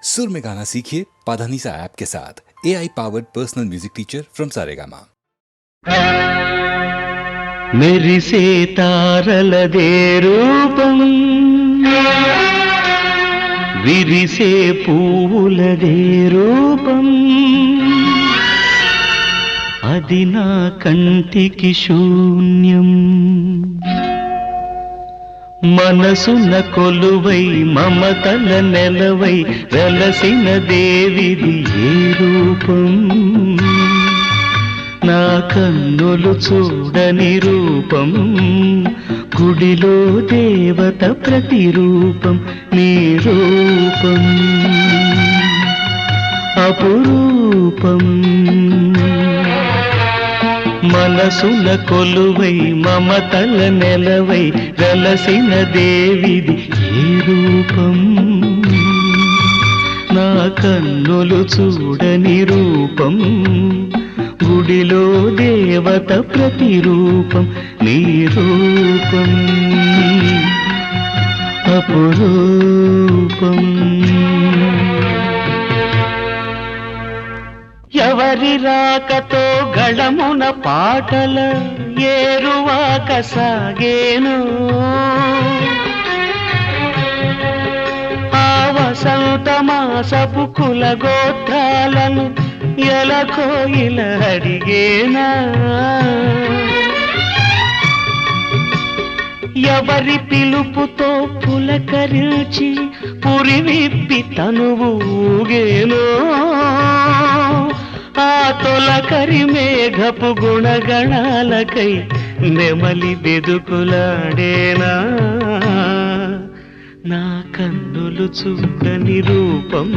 सुर में गाना सीखिए पाधानीसा ऐप के साथ। AI powered personal music teacher from Saregama. మెరిసే తారలదే రూపం విరిసే పువ్వులదే రూపం అది నా కంటికి శూన్యం మనసున కొలువై మమతల నెలవై వెలసిన దేవిది ఏ రూపం నా కన్నులు చూడని రూపం గుడిలో దేవత ప్రతిరూపం నీ రూపం అపురూపం మనసున కొలువై మమతల నెలవై వెలసిన దేవిది ఏ రూపం నా కన్నులు చూడని రూపం గుడిలో దేవత ప్రతిరూపం నీ రూపం అపురూపం ఎవరి రాకతో గళమున పాటల ఏరువాక సాగేను ఆ వసంత మాసపు కుల గోత్రాలను ఎలకో ఇలా అడిగేనా ఎవరి పిలుపుతో పులకరించి పురివిప్పి తనువు ఊగేనో ఆ తొలకరి మేఘపు గుణగణాలకై నెమలి బెదుకులాడేనా నా కన్నులు చూడని రూపం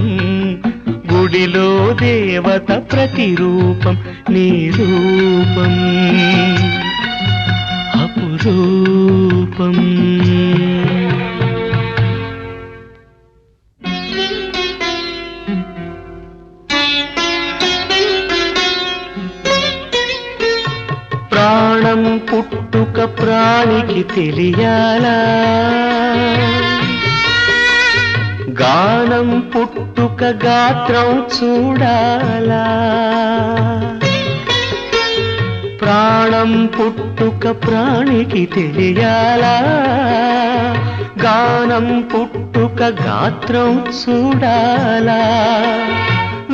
గుడిలో దేవత ప్రతిరూపం నీ రూపం అపురూపం ప్రాణం పుట్టుక ప్రాణికి తెలియాలా గానం పుట్టుక గాత్రం చూడాలా ప్రాణం పుట్టుక ప్రాణికి తెలియాలా గానం పుట్టుక గాత్రం చూడాలా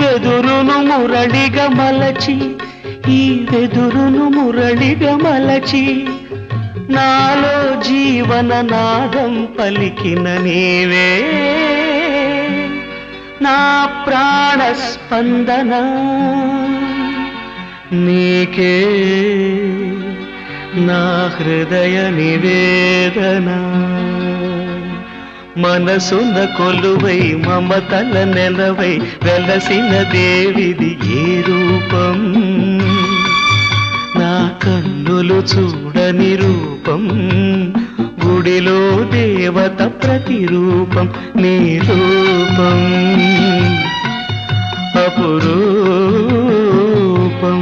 వెదురును మురళిగా మలచి ఈ వెదురును మురళిగా మలచి నాలో జీవన నాదం పలికిన నీవే నా ప్రాణ స్పందన నీకే నా హృదయ నివేదన మనసున కొలువై మమతల నెలవై వెలసిన దేవిది ఏ రూపం నా కన్నులు చూడని రూపం గుడిలో దేవత ప్రతిరూపం నీ రూపం అపురూపం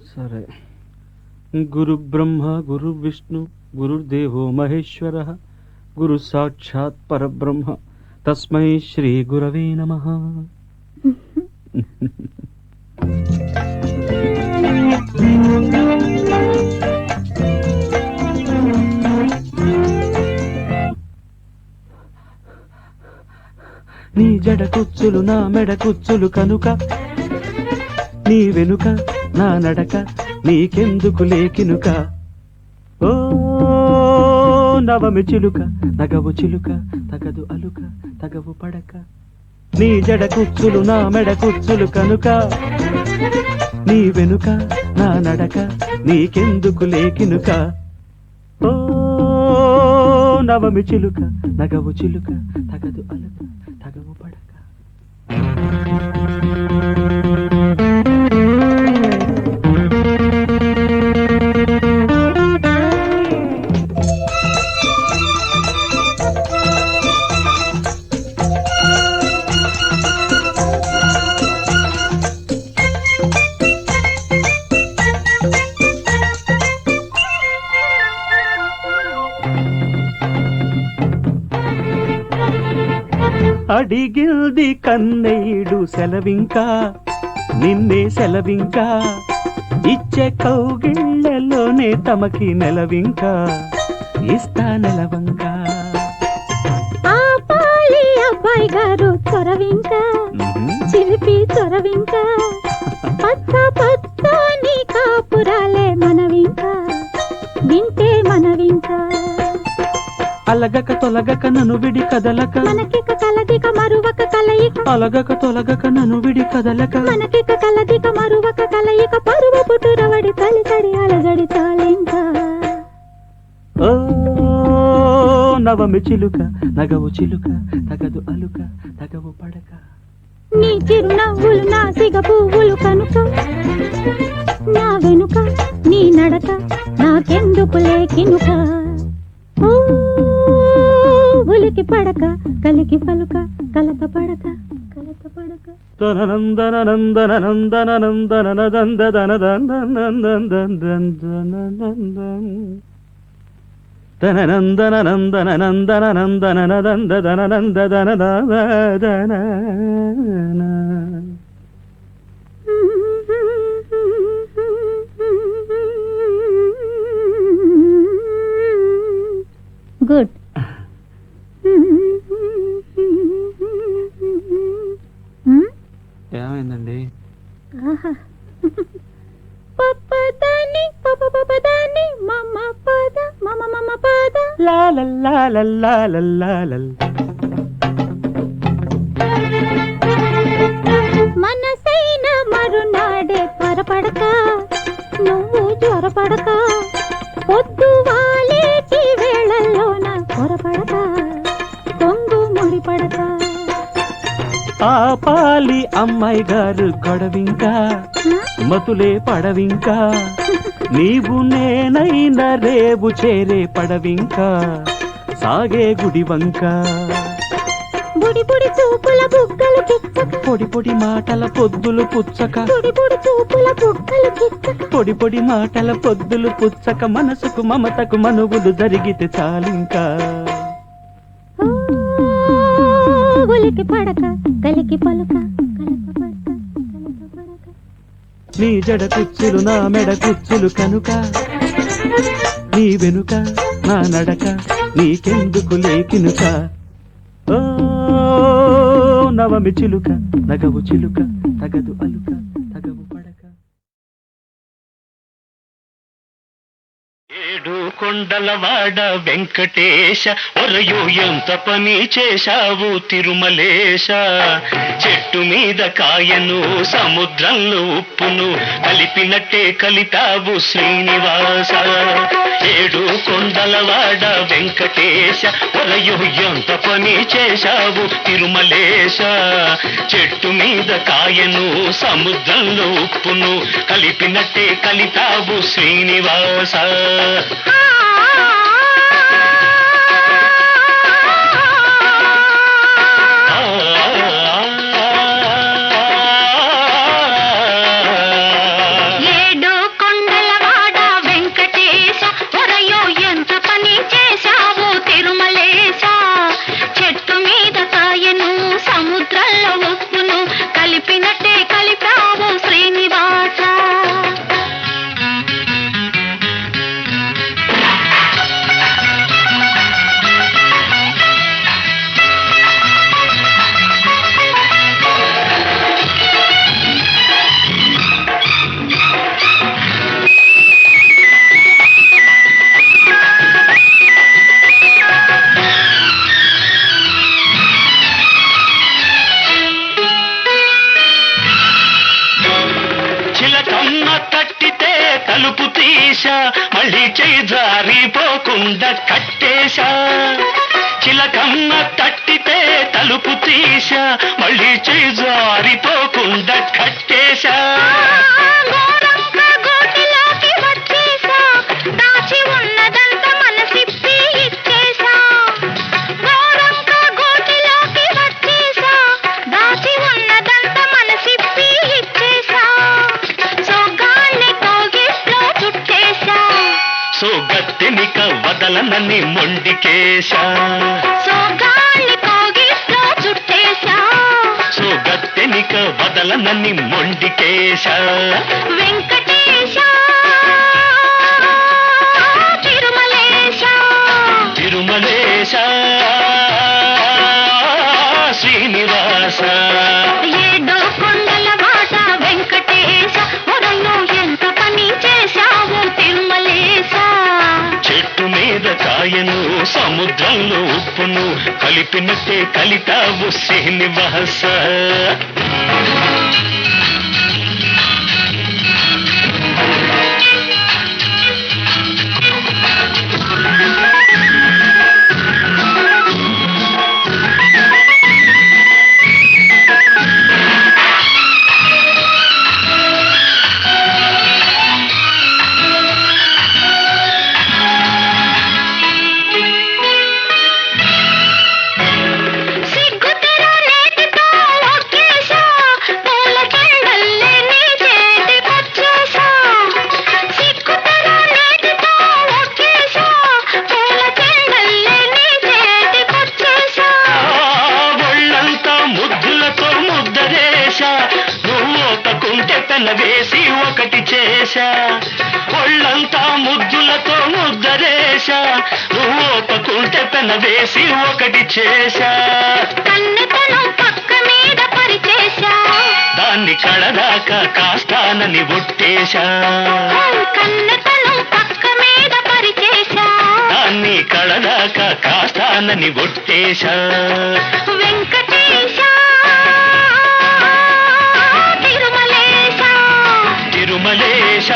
సరే. గురు బ్రహ్మ గురు విష్ణు గురుర్దేవో మహేశ్వర గురు సాక్షాత్ పరబ్రహ్మ తస్మై శ్రీ గురవే నమః. నీ జడ కుచ్చులు నా మెడ కుచ్చులు కనుక నీ వెనుక నా నడక నీకెందుకు లేకినుక ఓ నవమి చిలుక నగవు చిలుక తగదు అలుక తగవు పడక నీ జడ కుచ్చులు నా మెడ కుచ్చులు కనుక నీ వెనుక నా నడక నీకెందుకు లేకినుక ఓ నవమి చిలుక నగవు చిలుక తగదు అలుక తగవు పడక అడిగిల్ది కన్నయ్యుడు సెలవింకా నిన్నే సెలవింకా ఇచ్చే కౌగిళ్ళలోనే తమకి నెలవింకా ఇస్తా నెలవంకా ఆపాలి అబ్బాయి గారు చొరవింకా చిలిపి చొరవింకా పచ్చ పచ్చని కాపురాలే మనవింకా వింటే మనవింకా అలగక తొలగక నన్ను విడి కదలక మనకిక కలదిక మరువక కలయిక అలగక తొలగక నన్ను విడి కదలక మనకిక కలదిక మరువక కలయిక పరువ పుట్టురవడి తడి తడి అలజడి చాలింకా ఓ నవమి చిలుక నగవు చిలుక తగదు అలుక తగవు పడక నీ చిరునవ్వులు నా సిగ పువ్వులు కనుక నా వెనుక నీ నడక నాకెందుకు లేకినుక ఉలికి పడక కలికి పలుక కలత పడక కలత పడక తననందన నందన నందన నందన నందన తననందన నందన నందన నందన నందన నందన నందన గుడ్ ఏమైందండి పప్పదాని పప్పదాని మమ్మ పద మమ మమ పద లా లా లా లా లా లా లా మనసైన మరునాడే త్వరపడక నువ్వు జ్వరపడక పొద్దు వాలేటి వేళల్లోన పొరపడక కొంగు ముడిపడక ఆపాలి అమ్మాయి గారు గొడవింకా మతులే పడవింకా నీవు నేనైనా రేపు చేరే పడవింకా సాగే గుడివంక బుడి బుడి చూపుల బుగ్గలు కిచ్చక పొడి పొడి మాటల పొద్దులు పుచ్చక బుడి బుడి చూపుల బుగ్గలు కిచ్చక పొడి పొడి మాటల పొద్దులు పుచ్చక మనసుకు మమతకు మనువులు జరిగితే చాలింకా ఉలికి పడక కలికి పలుక కలత పడక కలత పడక నీ జడ కుచ్చులు నా మెడ కుచ్చులు కనుక నీ వెనుక నా నడక నీకెందుకు లేకినుక ఓ నవమి చిలుక నగవు చిలుక తగదు అలుక తగవు పడక ఏడు కొండలవాడ వెంకటేశ ఒరయో ఎంత పని చేశావు తిరుమలేశ చెట్టు మీద కాయను సముద్రంలో ఉప్పును కలిపినట్టే కలిపావు శ్రీనివాస ఏడు కొండలవాడ వెంకటేశ ఒరయో ఎంత పని చేశావు తిరుమలేశ చెట్టు మీద కాయను సముద్రంలో ఉప్పును కలిపినట్టే కలిపావు శ్రీనివాస ఏడు కొండలవాడ వెంకటేశ ఒరయో ఎంత పని చేశావు తిరుమలేశ చెట్టు మీద కాయను సముద్రంలో ఉప్పును కలిపినట్టే కలిపావు శ్రీనివాస తీసా మళ్ళీ చేయి జారిపోకుండా కట్టేశా చిలకమ్మ తట్టితే తలుపు తీసా మళ్ళీ చేయి జారిపోకుండా కట్టేశా సోగత్తెనిక వదలనని మొండికేశా సోగత్తెనిక వదలనని మొండికేశా వెంకటేశ తిరుమలేశ తిరుమలేశ శ్రీనివాస ఏడు కొండల వాట వెంకటేశ ఒరలో ఎంత పని చేశావు తిరుమలేశ చెట్టు మీద కాయను సముద్రంలో ఉప్పును కలిపినట్టే కలితావు శ్రీనివాస వేసి ఒకటి చేశా ఒళ్ళంతా ముద్దులతో ముద్దరేశా నువ్వు ఒప్పుకుంటే పెన వేసి ఒకటి చేశా కన్నెతనం పక్క మీద పరిచేశా దాన్ని కడదాకా కాస్తానని ఒట్టేశా కన్నెతనం పక్క మీద పరిచేశా దాన్ని కడదాకా కాస్తానని ఒట్టేశా వెంకటేశ తిరుమలేశ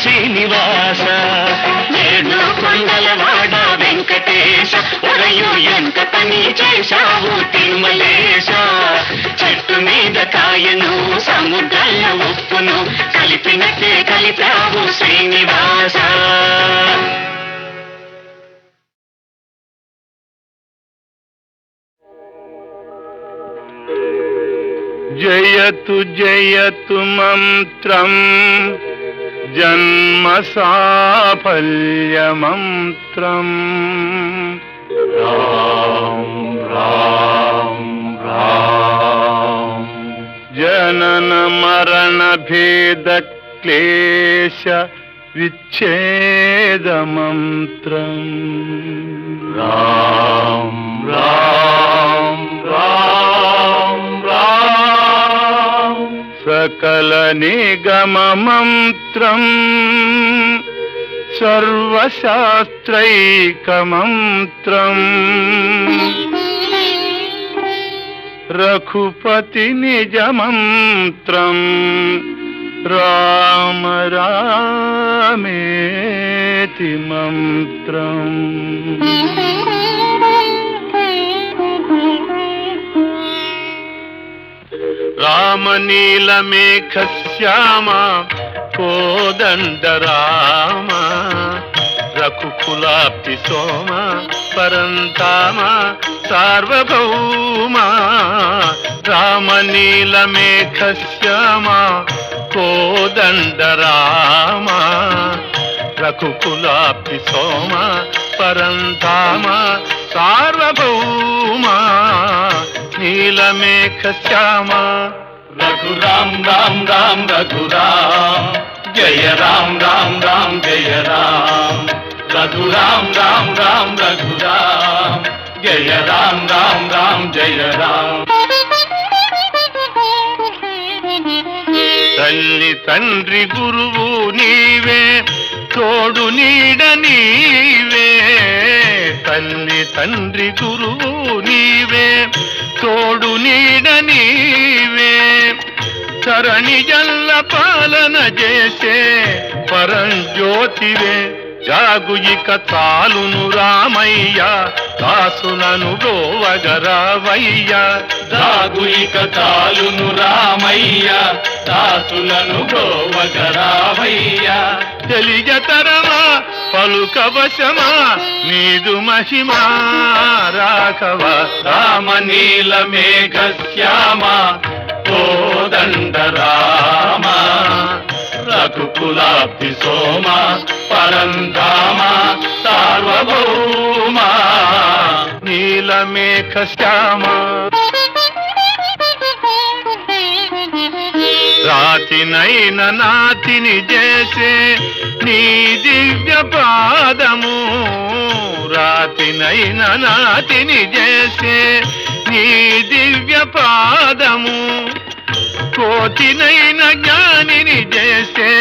శ్రీనివాస ఏడు కొండల వాడ వెంకటేశ ఒరయు ఎంత పని చేశావు తిరుమలేశ చెట్టు మీద కాయను సముద్రంలో ఉప్పును కలిపినట్టే కలిపావు శ్రీనివాస జయతు జయతు మంత్రం జన్మ సాఫల్య మంత్రం రాం రాం రాం జనన మరణ భేద క్లేశ విచ్ఛేద మంత్రం రాం రాం రాం రాం సకల నిగమ మంత్రం సర్వశాస్త్రైక మంత్రం రఘుపతి నిజ మంత్రం రామ రామేతి మంత్రం రామనీలమేఘ శ్యామ కోదండ రామ రఘుకులాప్తి సోమ పరంతామ సార్వభౌమ రామనీలమేఘ శ్యామ కోదండ రామ రఘుకులాప్తి సోమ పరంతామ సార్వభౌమ నీలమేఘ శ్యామ రఘురామ్ రామ్ రామ్ రఘురామ్ జయ రామ్ రామ్ రామ్ జయ రామ్ రఘురామ్ రామ్ రామ్ రఘురామ్ జయ రామ్ రామ్ రామ్ జయ రామ్ తల్లి తండ్రి గురువు నీవే తోడు నీడ నీవే తల్లి తండ్రి గురువు నీవే తోడు నీడ నీవే ధరణి జల్ల పాలన చేసే పరంజ్యోతివే జాగు ఇక తాలును రామయ్య దాసులను బ్రోవగరావయ్య జాగు ఇక తాలును రామయ్య దాసులను బ్రోవగరావయ్య తెలియతరమా పలుకవశమా నీదు మహిమా రాఘవ రామ నీల మేఘ శ్యామ కోదండ రామ రఘుకులాబ్ధి సోమ పరంధామ సార్వభౌమ నీలమేఘ శ్యామ రాతినైన నాతిని చేసే నీ దివ్య పాదము రాతినైన నాతిని చేసే నీ దివ్య పాదము కోతినైన జ్ఞానిని చేసే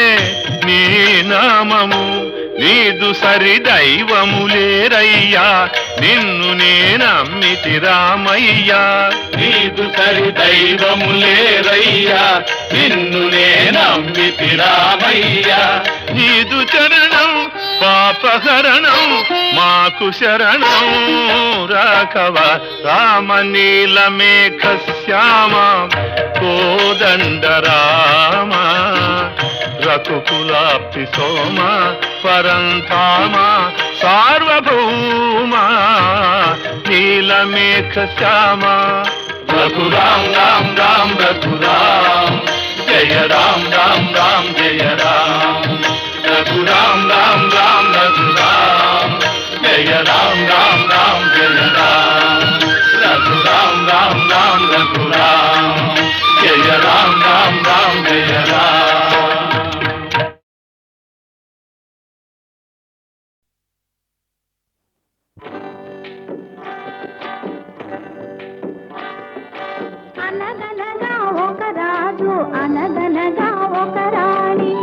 నీ నామము నీదు సరి దైవములేరయ్యా నిన్ను నేనమ్మితి రామయ్యా నీదు సరి దైవములేరయ్యా నిన్ను నేనమ్మితి రామయ్యా నీదు చరణం పాపహరణం మాకు శరణం రాఘవ రామ నీల మేఘ శ్యామ కోదండ రామ రఘుకులాబ్ధి సోమ పరంధామ సార్వభౌమ నీలమేఘ శ్యామ రఘురాం రాం రాం రఘురాం జయ రాం రాం రాం జయ రాం రఘురాం రాం రాం రఘురాం జయ రాం రాం రాం జయ రాం రఘురాం రాం రాం రఘురాం జయ రాం రాం రాం జయ రాం అనగనగా ఒక రాజు అనగనగా ఒక రాణి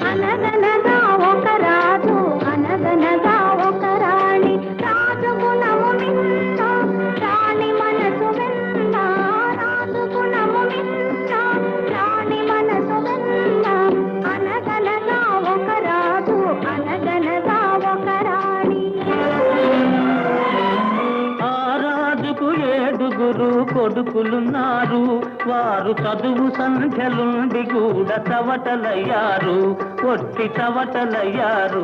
అనగనగా ఒక రాజు అనగనగా ఒక రాణి రాజు గుణము మిన్న రాణి మనసు వెన్న రాజు గుణము మిన్న రాణి మనసు వెన్న అనగనగా ఒక రాజు అనగనగా ఒక రాణి ఆ రాజుకు 7 కొడుకులున్నారు వారు చదువు సంఖ్యలుండి కూడా చవటలయ్యారు ఒట్టి చవటలయ్యారు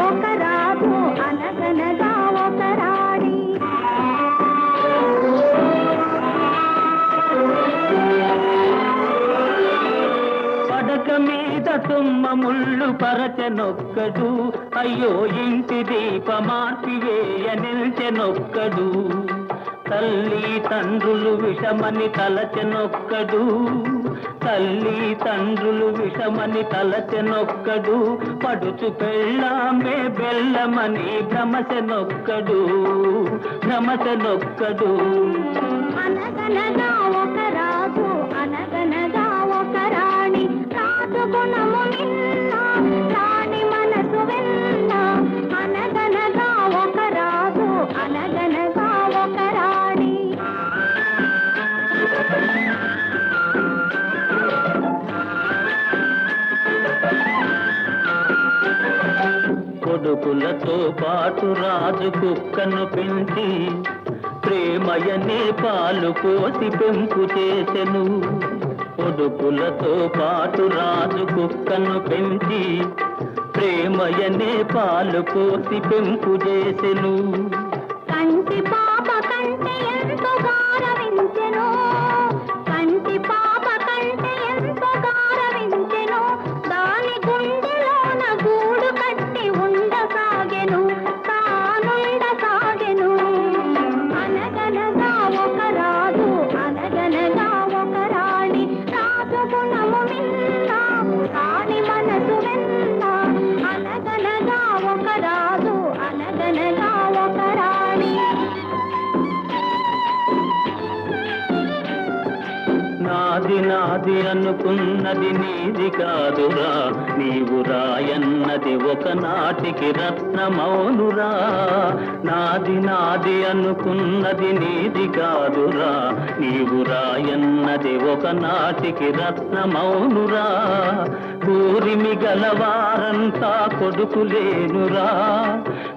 ఒక రాజు అనగనగా ఒక రాణి పడక మీద తుమ్మ ముళ్ళు పరచనొక్కడు అయ్యో ఇంటి దీపమార్పివేయ నిల్చెనొక్కడు తల్లి తండ్రులు విషమని తలచెనొక్కడు తల్లి తండ్రులు విషమని తలచెనొక్కడు పడుచు పెళ్ళామే బెల్లమని భ్రమసెనొక్కడు అనగనగా ఒక రాజు అనగనగా ఒక రాణి రాజు గుణము నిన్న రాణి మనసు వెన్న అనగనగా ఒక రాజు అనగనగా ఒక రాణి కొడుకులతో పాటు రాజు కుక్కను పెంచి ప్రేమయనే పాలు పోసి పెంపు చేసెను కొడుకులతో పాటు రాజు కుక్కను పెంచి ప్రేమయనే పాలు పోసి పెంపు చేసెను కంటి పాప కంటే ఎంతో గారవించెను కంటి పాప కంటే ఎంతో గారవించెను దాని గుండెలోన గూడు కట్టి ఉండసాగెను తానుండసాగెను అనగనగా ఒక రాజు అనగనగా ఒక రాణి రాజు గుణము మిన్న రాణి మనసు వెన్న అనగనగా ఒక రాజు అనగనగా ఒక రాణి నాది నాది అనుకున్నది నీది కాదురా, నీవు రాయన్నది ఒకనాటికి రత్నమౌనురా. నాది నాది అనుకున్నది నీది కాదురా, నీవు రాయన్నది ఒకనాటికి రత్నమౌనురా. కూరిమి గలవారంతా కొడుకులేనురా,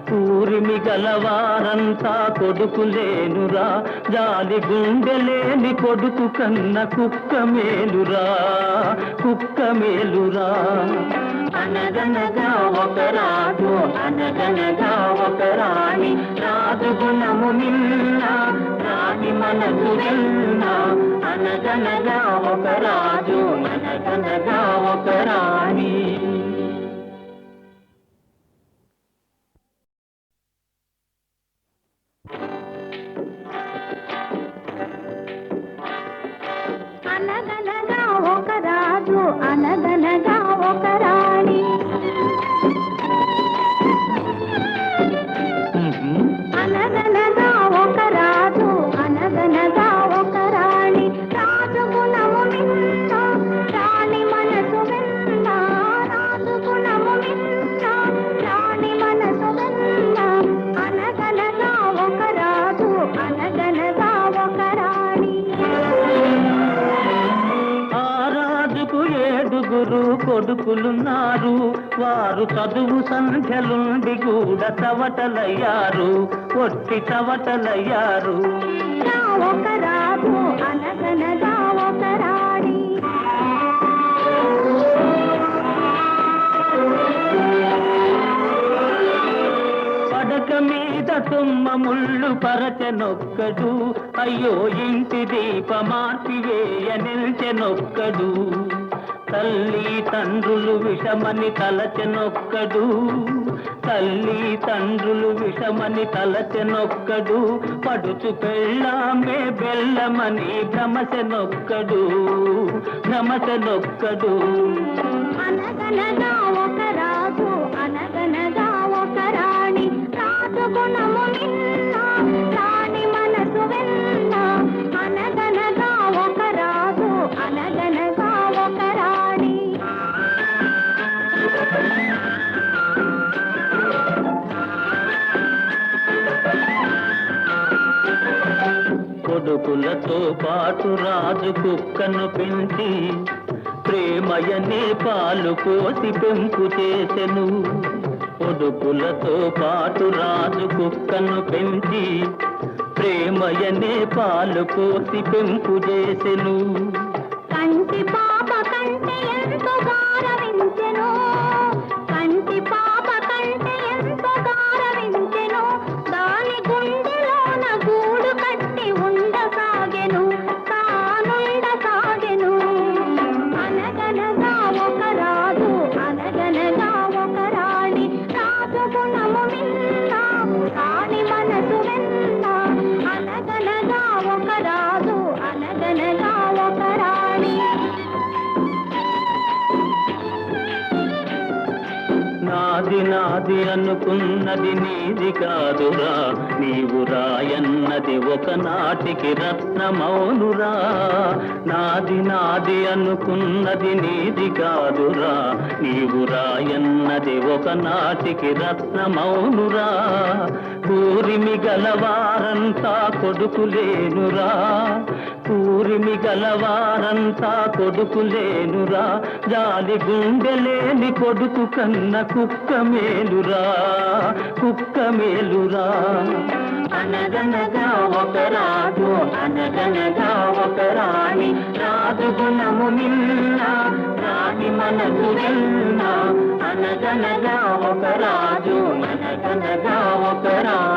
కూరిమి గలవారంతా కొడుకులేనురా. జాలి గుండెలేని కొడుకు కన్న కుక్క మేలురా, కుక్క మేలురా. అనగనగా ఒక రాజు, అనగనగా ఒక రాణి, రాజు గుణము నిన్న, రాణి మనసు నిన్న. అనగనగా ఒక రాజు, అనగనగా ఒక రాణి. అనగనగా ఒక రాజు, అనగనగా ఒక రాణి. అనగనగా ఒక రాజు, అనగనగా ఒక రాణి, రాజు గుణము నిన్న, రాణి మనసు వెన్న. రాజు గుణము నిన్న, రాణి మనసు వెన్న. అనగనగా ఒక రాజు, అనగనగా ఒక రాణి. ఆ రాజుకు 7 కొడుకులున్నారు, వారు చదువు సంఖ్యలుండి కూడా చవటలయ్యారు, ఒట్టి చవటలయ్యారు. ఒక రాజు, అనగనగా ఒక రాణి. పడక మీద తుమ్మ ముళ్ళు పరచెనొక్కడు, అయ్యో ఇంటి దీపమార్పివేయ నిల్చెనొక్కడు. తల్లి తండ్రులు విషమని తలచెనొక్కడు, తల్లి తండ్రులు విషమని తలచెనొక్కడు. పడుచు పెళ్ళామే బెల్లమని భ్రమసెనొక్కడు, భ్రమసెనొక్కడు. అనగనగా ఒక రాజు, అనగనగా ఒక రాణి, రాజు గుణము నిన్న, రాణి మనసు వెన్న. అనగనగా ఒక రాజు, అనగనగా ఒక రాణి. కొడుకులతో పాటు రాజు కుక్కను పెంచి, ప్రేమయనే పాలు పోసి పెంపు చేసెను. కొడుకులతో పాటు రాజు కుక్కను పెంచి, ప్రేమయనే పాలు పోసి పెంపు చేసెను. కంటి పాప కంటే ఎంతో గారవించెను, కంటి పాప కంటే ఎంతో గారవించెను. దాని గుండెలోన గూడు కట్టి ఉండసాగెను, తానుండసాగెను. అనగనగా ఒక రాజు, అనగనగా ఒక రాణి, రాజు గుణము నిన్న, రాణి మనసు వెన్న. అనగనగా ఒక రాజు, అనగనగా ఒక రాణి. నాది నాది అనుకున్నది నీది కాదురా, నీవు రాయన్నది ఒకనాటికి రత్నమౌనురా. నాది నాది అనుకున్నది నీది కాదురా, నీవు రాయన్నది ఒకనాటికి రత్నమౌనురా. కూరిమి గలవారంతా కొడుకులేనురా, కూరిమి గలవారంతా కొడుకులేనురా. జాలి గుండెలేని కొడుకు కన్న కుక్క మేలురా, కుక్క మేలురా. అనగనగా ఒక రాజు, అనగనగా ఒక రాణి, రాజు గుణము నిన్న, రాణి మనసు వెన్న. అనగనగా ఒక రాజు, అనగనగా ఒక రాణి.